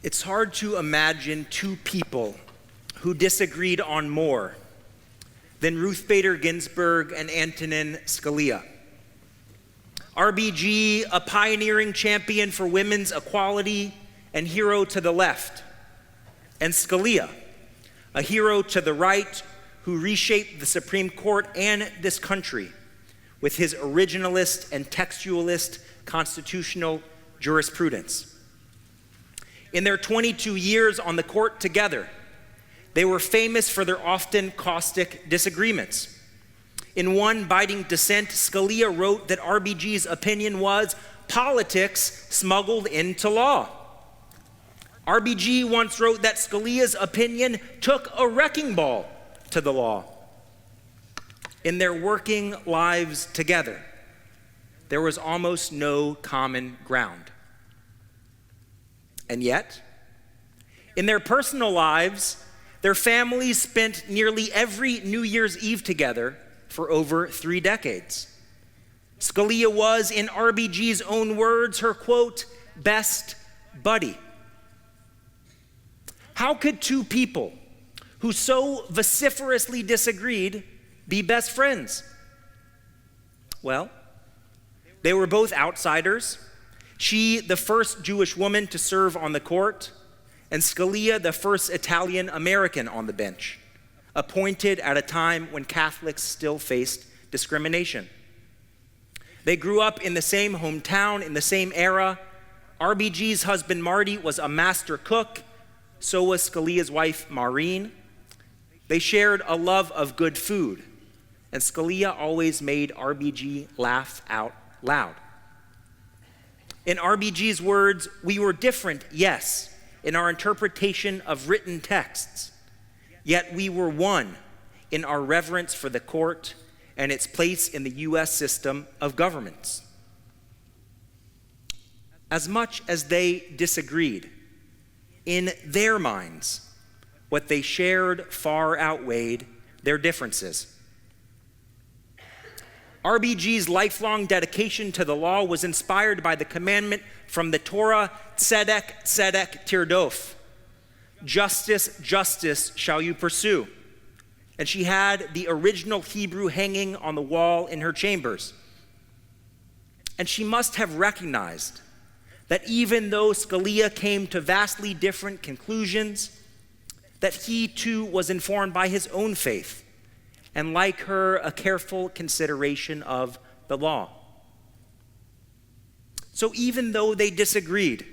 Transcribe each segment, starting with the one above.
It's hard to imagine two people who disagreed on more than Ruth Bader Ginsburg and Antonin Scalia. RBG, a pioneering champion for women's equality and hero to the left, and Scalia, a hero to the right who reshaped the Supreme Court and this country with his originalist and textualist constitutional jurisprudence. In their 22 years on the court together, they were famous for their often caustic disagreements. In one biting dissent, Scalia wrote that RBG's opinion was politics smuggled into law. RBG once wrote that Scalia's opinion took a wrecking ball to the law. In their working lives together, there was almost no common ground. And yet, in their personal lives, their families spent nearly every New Year's Eve together for over 3 decades. Scalia was, in RBG's own words, her, quote, best buddy. How could two people who so vociferously disagreed be best friends? Well, they were both outsiders. She, the first Jewish woman to serve on the court, and Scalia, the first Italian American on the bench, appointed at a time when Catholics still faced discrimination. They grew up in the same hometown, in the same era. RBG's husband, Marty, was a master cook. So was Scalia's wife, Maureen. They shared a love of good food, and Scalia always made RBG laugh out loud. In RBG's words, we were different, yes, in our interpretation of written texts, yet we were one in our reverence for the court and its place in the U.S. system of governments. As much as they disagreed, in their minds, what they shared far outweighed their differences. RBG's lifelong dedication to the law was inspired by the commandment from the Torah, tzedek, tzedek, tirdof. Justice, justice shall you pursue. And she had the original Hebrew hanging on the wall in her chambers. And she must have recognized that even though Scalia came to vastly different conclusions, that he too was informed by his own faith, and like her, a careful consideration of the law. So even though they disagreed,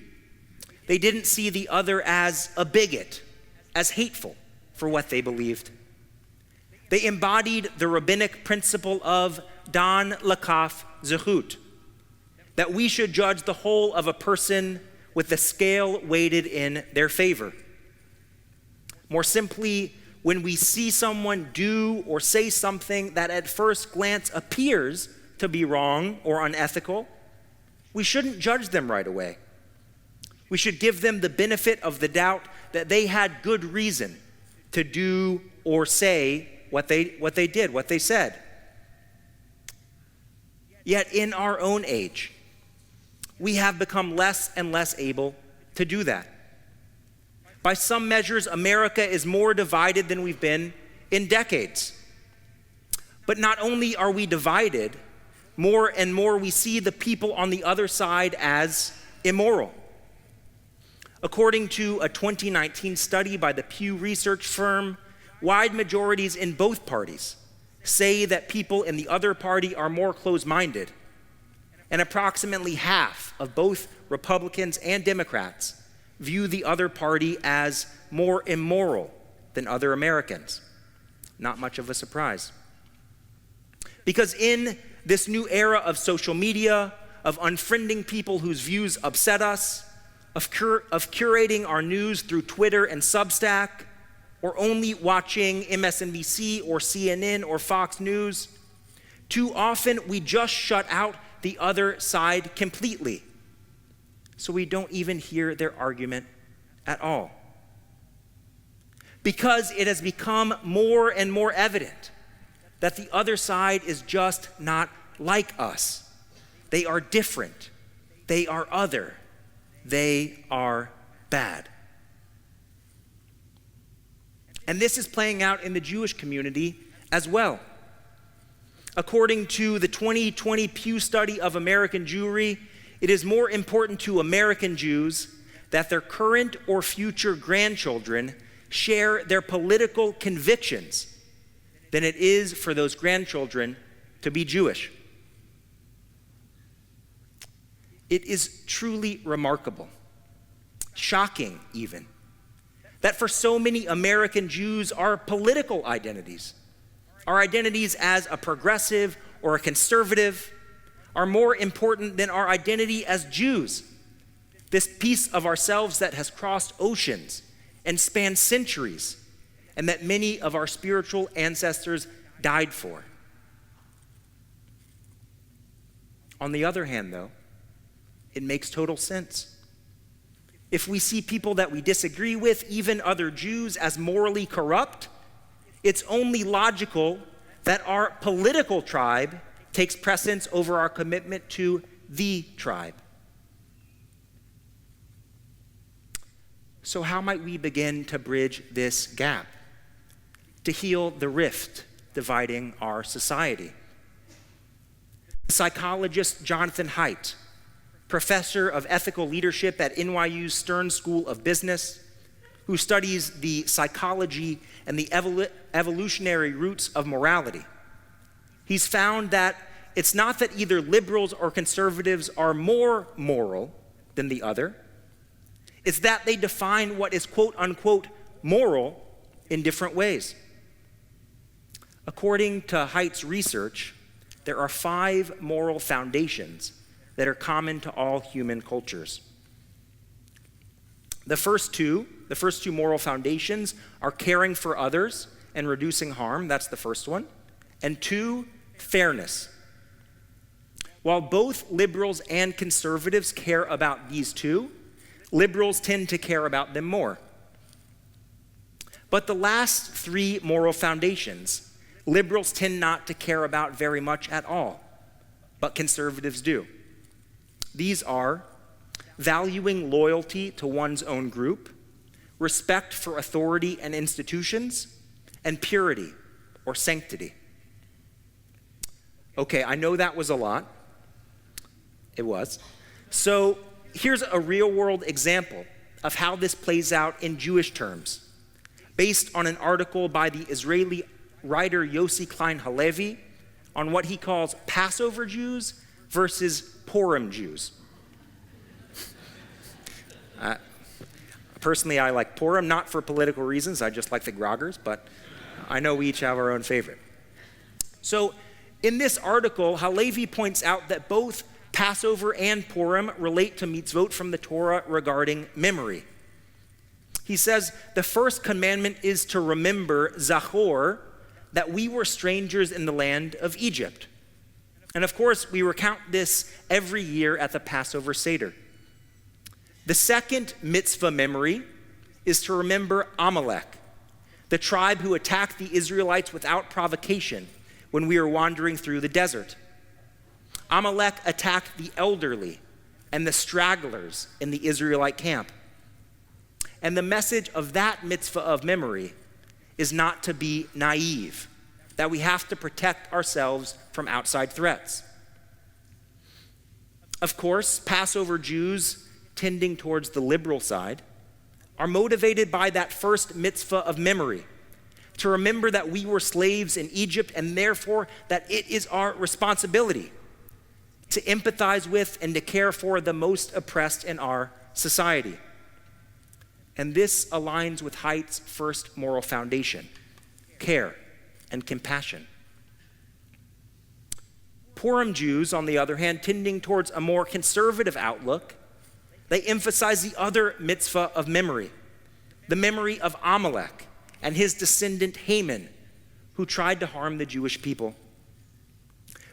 they didn't see the other as a bigot, as hateful for what they believed. They embodied the rabbinic principle of dan lakaf zechut, that we should judge the whole of a person with the scale weighted in their favor. More simply, when we see someone do or say something that at first glance appears to be wrong or unethical, we shouldn't judge them right away. We should give them the benefit of the doubt that they had good reason to do or say what they said. Yet in our own age, we have become less and less able to do that. By some measures, America is more divided than we've been in decades. But not only are we divided, more and more we see the people on the other side as immoral. According to a 2019 study by the Pew Research firm, wide majorities in both parties say that people in the other party are more closed-minded, and approximately half of both Republicans and Democrats view the other party as more immoral than other Americans. Not much of a surprise. Because in this new era of social media, of unfriending people whose views upset us, of curating our news through Twitter and Substack, or only watching MSNBC or CNN or Fox News, too often we just shut out the other side completely, so we don't even hear their argument at all. Because it has become more and more evident that the other side is just not like us. They are different. They are other. They are bad. And this is playing out in the Jewish community as well. According to the 2020 Pew Study of American Jewry, it is more important to American Jews that their current or future grandchildren share their political convictions than it is for those grandchildren to be Jewish. It is truly remarkable, shocking even, that for so many American Jews, our political identities, our identities as a progressive or a conservative, are more important than our identity as Jews, this piece of ourselves that has crossed oceans and spanned centuries, and that many of our spiritual ancestors died for. On the other hand, though, it makes total sense. If we see people that we disagree with, even other Jews, as morally corrupt, it's only logical that our political tribe takes precedence over our commitment to the tribe. So how might we begin to bridge this gap, to heal the rift dividing our society? Psychologist Jonathan Haidt, professor of ethical leadership at NYU's Stern School of Business, who studies the psychology and the evolutionary roots of morality. He's found that it's not that either liberals or conservatives are more moral than the other. It's that they define what is quote unquote moral in different ways. According to Haidt's research, there are 5 moral foundations that are common to all human cultures. The first two moral foundations are caring for others and reducing harm. That's the first one. And 2, fairness. While both liberals and conservatives care about these 2, liberals tend to care about them more. But the last 3 moral foundations, liberals tend not to care about very much at all, but conservatives do. These are valuing loyalty to one's own group, respect for authority and institutions, and purity or sanctity. Okay, I know that was a lot. It was. So here's a real-world example of how this plays out in Jewish terms, based on an article by the Israeli writer Yossi Klein Halevi on what he calls Passover Jews versus Purim Jews. Personally, I like Purim, not for political reasons. I just like the groggers, but I know we each have our own favorite. So in this article, Halevi points out that both Passover and Purim relate to mitzvot from the Torah regarding memory. He says the first commandment is to remember, zachor, that we were strangers in the land of Egypt. And of course, we recount this every year at the Passover Seder. The second mitzvah memory is to remember Amalek, the tribe who attacked the Israelites without provocation when we were wandering through the desert. Amalek attacked the elderly and the stragglers in the Israelite camp. And the message of that mitzvah of memory is not to be naive, that we have to protect ourselves from outside threats. Of course, Passover Jews tending towards the liberal side are motivated by that first mitzvah of memory, to remember that we were slaves in Egypt and therefore that it is our responsibility to empathize with and to care for the most oppressed in our society. And this aligns with Haidt's first moral foundation, care and compassion. Purim Jews, on the other hand, tending towards a more conservative outlook, they emphasize the other mitzvah of memory, the memory of Amalek and his descendant Haman, who tried to harm the Jewish people.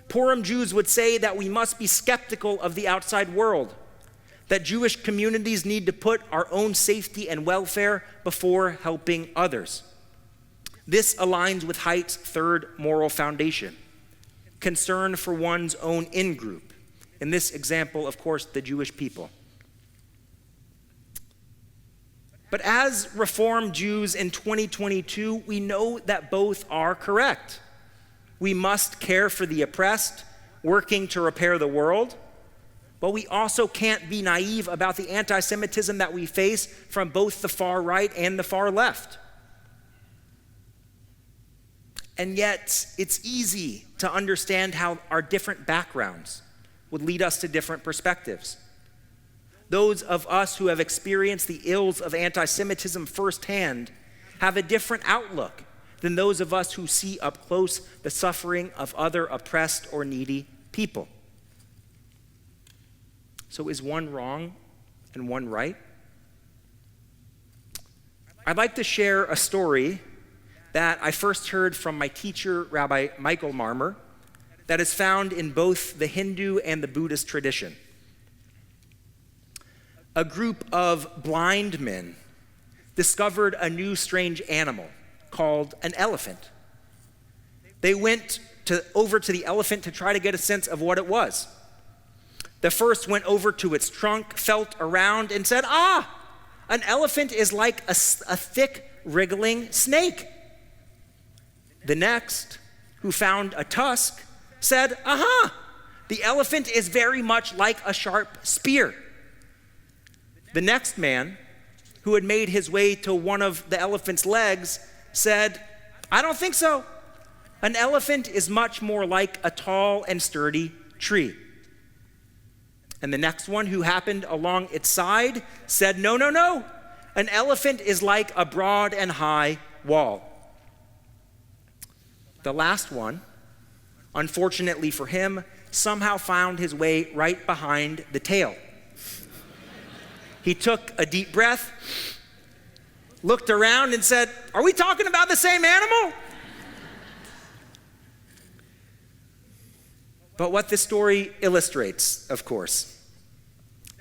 Purim Jews would say that we must be skeptical of the outside world, that Jewish communities need to put our own safety and welfare before helping others. This aligns with Haidt's third moral foundation, concern for one's own in-group. In this example, of course, the Jewish people. But as Reformed Jews in 2022, we know that both are correct. We must care for the oppressed, working to repair the world, but we also can't be naive about the anti-Semitism that we face from both the far right and the far left. And yet, it's easy to understand how our different backgrounds would lead us to different perspectives. Those of us who have experienced the ills of anti-Semitism firsthand have a different outlook than those of us who see up close the suffering of other oppressed or needy people. So is one wrong and one right? I'd like to share a story that I first heard from my teacher, Rabbi Michael Marmer, that is found in both the Hindu and the Buddhist tradition. A group of blind men discovered a new strange animal called an elephant. They went over to the elephant to try to get a sense of what it was. The first went over to its trunk, felt around, and said, an elephant is like a thick, wriggling snake. The next, who found a tusk, said, the elephant is very much like a sharp spear. The next man, who had made his way to one of the elephant's legs, said, I don't think so. An elephant is much more like a tall and sturdy tree. And the next one, who happened along its side, said, no. An elephant is like a broad and high wall. The last one, unfortunately for him, somehow found his way right behind the tail. He took a deep breath, looked around and said, are we talking about the same animal? But what this story illustrates, of course,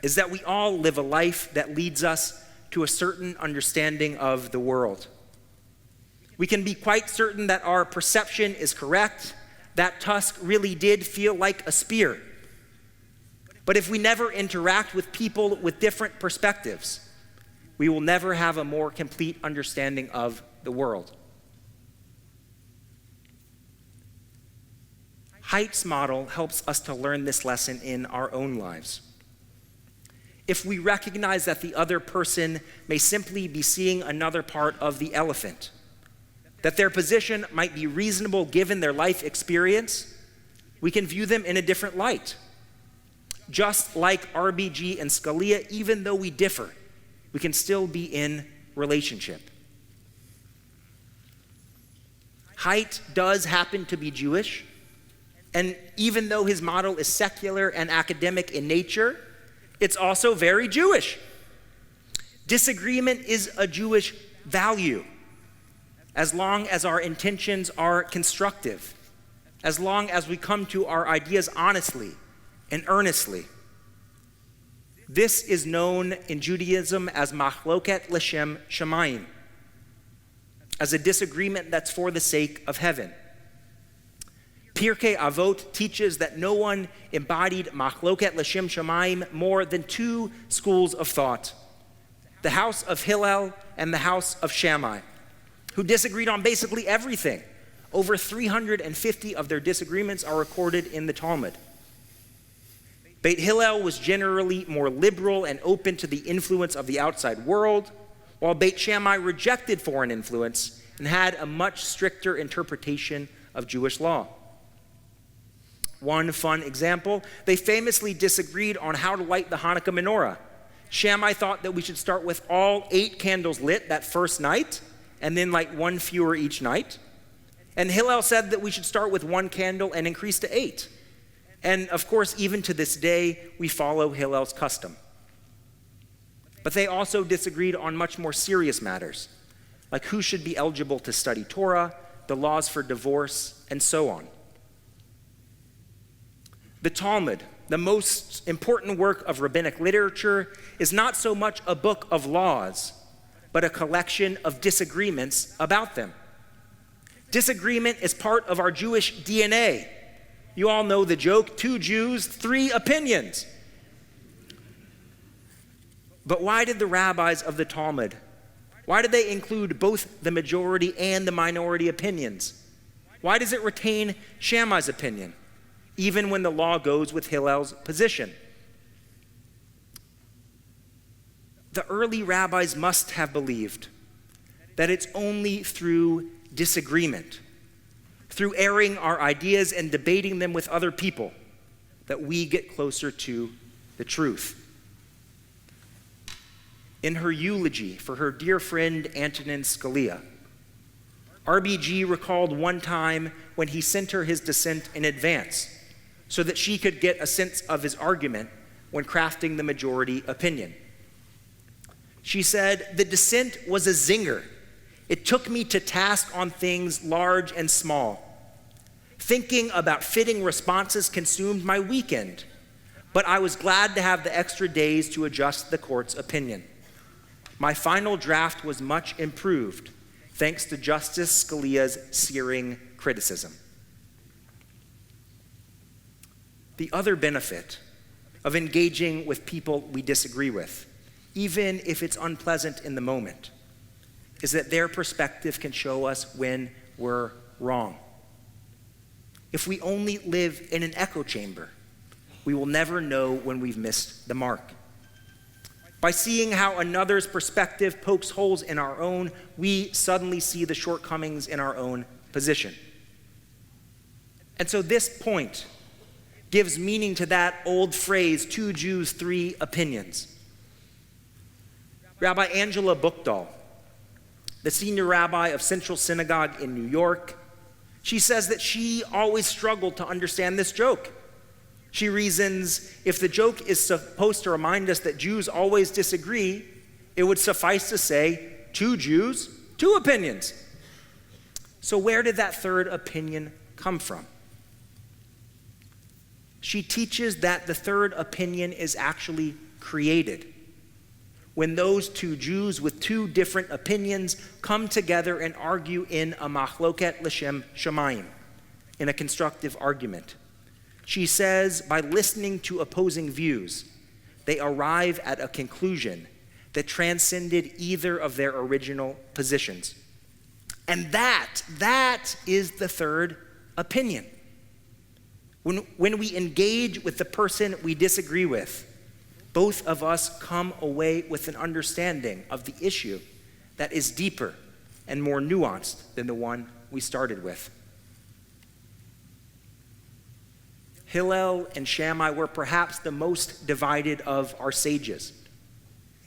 is that we all live a life that leads us to a certain understanding of the world. We can be quite certain that our perception is correct, that tusk really did feel like a spear. But if we never interact with people with different perspectives, we will never have a more complete understanding of the world. Haidt's model helps us to learn this lesson in our own lives. If we recognize that the other person may simply be seeing another part of the elephant, that their position might be reasonable given their life experience, we can view them in a different light. Just like RBG and Scalia, even though we differ, we can still be in relationship. Haidt does happen to be Jewish, and even though his model is secular and academic in nature, it's also very Jewish. Disagreement is a Jewish value, as long as our intentions are constructive, as long as we come to our ideas honestly and earnestly. This is known in Judaism as machloket l'shem shamayim, as a disagreement that's for the sake of heaven. Pirkei Avot teaches that no one embodied machloket l'shem shamayim more than two schools of thought, the house of Hillel and the house of Shammai, who disagreed on basically everything. Over 350 of their disagreements are recorded in the Talmud. Beit Hillel was generally more liberal and open to the influence of the outside world, while Beit Shammai rejected foreign influence and had a much stricter interpretation of Jewish law. One fun example, they famously disagreed on how to light the Hanukkah menorah. Shammai thought that we should start with all 8 candles lit that first night, and then light 1 fewer each night. And Hillel said that we should start with 1 candle and increase to 8. And of course, even to this day, we follow Hillel's custom. But they also disagreed on much more serious matters, like who should be eligible to study Torah, the laws for divorce, and so on. The Talmud, the most important work of rabbinic literature, is not so much a book of laws, but a collection of disagreements about them. Disagreement is part of our Jewish DNA. You all know the joke, 2 Jews, 3 opinions. But why did the rabbis of the Talmud Why do they include both the majority and the minority opinions? Why does it retain Shammai's opinion, even when the law goes with Hillel's position? The early rabbis must have believed that it's only through disagreement, through airing our ideas and debating them with other people, that we get closer to the truth. In her eulogy for her dear friend Antonin Scalia, RBG recalled one time when he sent her his dissent in advance so that she could get a sense of his argument when crafting the majority opinion. She said, "The dissent was a zinger. It took me to task on things large and small. Thinking about fitting responses consumed my weekend, but I was glad to have the extra days to adjust the court's opinion. My final draft was much improved, thanks to Justice Scalia's searing criticism." The other benefit of engaging with people we disagree with, even if it's unpleasant in the moment, is that their perspective can show us when we're wrong. If we only live in an echo chamber, we will never know when we've missed the mark. By seeing how another's perspective pokes holes in our own, we suddenly see the shortcomings in our own position. And so this point gives meaning to that old phrase, 2 Jews, 3 opinions. Rabbi Angela Buchdahl, the senior rabbi of Central Synagogue in New York, she says that she always struggled to understand this joke. She reasons, if the joke is supposed to remind us that Jews always disagree, it would suffice to say, 2 Jews, 2 opinions. So where did that third opinion come from? She teaches that the third opinion is actually created when those 2 Jews with 2 different opinions come together and argue in a machloket l'shem shamayim, in a constructive argument. She says, by listening to opposing views, they arrive at a conclusion that transcended either of their original positions. And that is the third opinion. When we engage with the person we disagree with, both of us come away with an understanding of the issue that is deeper and more nuanced than the one we started with. Hillel and Shammai were perhaps the most divided of our sages.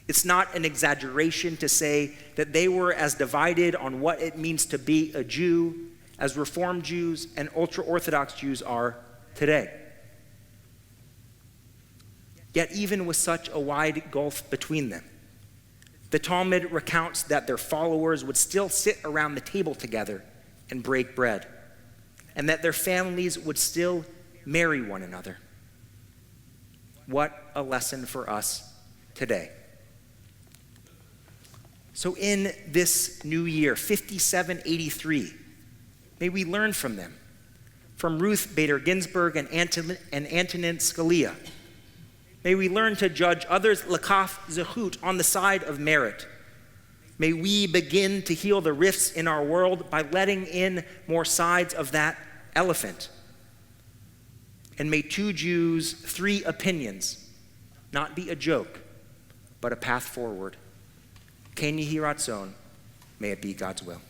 It's not an exaggeration to say that they were as divided on what it means to be a Jew as Reformed Jews and ultra-Orthodox Jews are today. Yet even with such a wide gulf between them, the Talmud recounts that their followers would still sit around the table together and break bread, and that their families would still marry one another. What a lesson for us today. So in this new year, 5783, may we learn from them, from Ruth Bader Ginsburg and Antonin Scalia. May we learn to judge others' lakaf zechut on the side of merit. May we begin to heal the rifts in our world by letting in more sides of that elephant. And may 2 Jews, 3 opinions not be a joke, but a path forward. Ken Yehi Ratzon, may it be God's will.